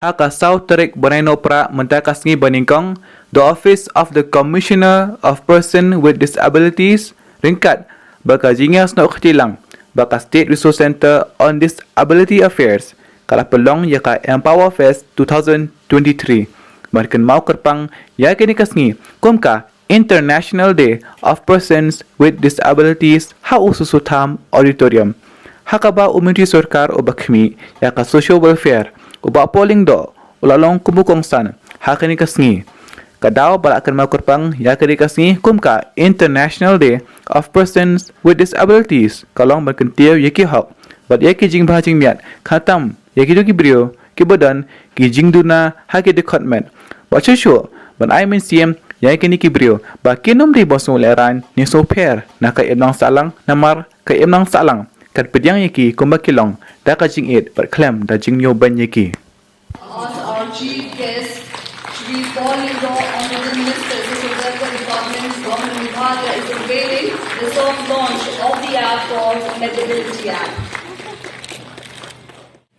Haka sau terik Borneo pra Mynta Sngi Baningkong, the Office of the Commissioner of Person with Disabilities, ringkat baka jingas na uktilang, baka State Resource Center on Disability Affairs, kala pelong yaka Empower Fest 2023. Mereka mau Kyrpang ya kini kasngi, kumka International Day of Persons with Disabilities ha ususu Tham Auditorium. Hakaba umiti sarkar o bakmi yaka social welfare uba polling do ulalong kumukong san hakani kasngi kadaw bala akan mau Kyrpang yakani kasngi kumka International Day of Persons with Disabilities kalong berkentiau yaki hak bat yaki jing bahajing miat khatam yaki do kibrio kibadan ki jing duna haki Dkhot met baca syo ban ai men siem yaki ni kibrio ba kinom di bosung leran ni soper na ka emnang salang namar ka emnang salang kat pediang yaki kumbakilong da ka jing it per klem da jing nyo ban yaki. Ask our chief guest, Shri Paul Lindo, Honorable Minister, Social Department, Government Mynta is unveiling the soft launch of the app called Medability App.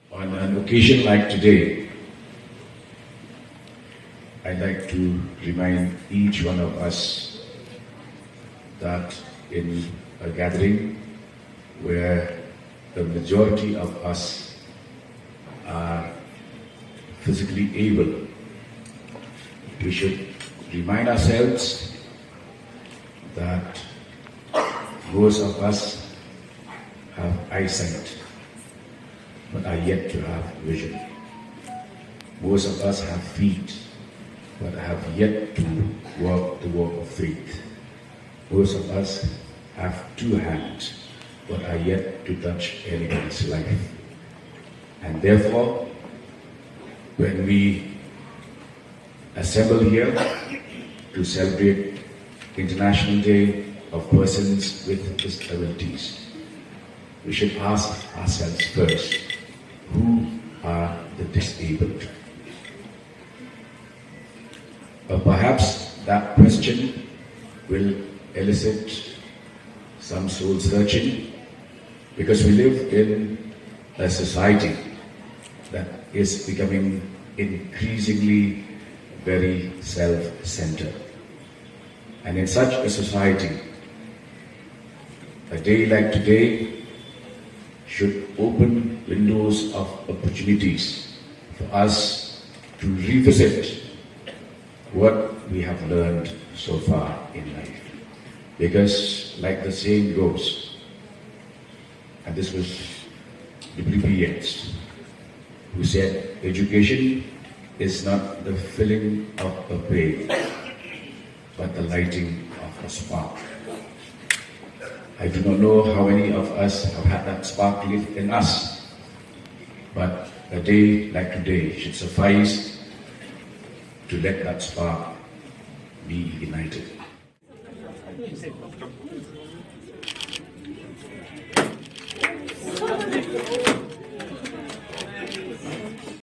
On an occasion like today, I'd like to remind each one of us that in a gathering where the majority of us are physically able, we should remind ourselves that most of us have eyesight but are yet to have vision. Most of us have feet but have yet to walk the walk of faith. Most of us have two hands but are yet to touch anyone's life. And therefore, when we assemble here to celebrate International Day of Persons with Disabilities, we should ask ourselves first, who are the disabled? Perhaps that question will elicit some soul searching, because we live in a society that is becoming increasingly very self-centered. And in such a society, a day like today should open windows of opportunities for us to revisit what we have learned so far in life. Because like the saying goes, and this was W.B. Yeats, who said, education is not the filling of a page, but the lighting of a spark. I do not know how many of us have had that spark lit in us, but a day like today should suffice to let that spark be ignited.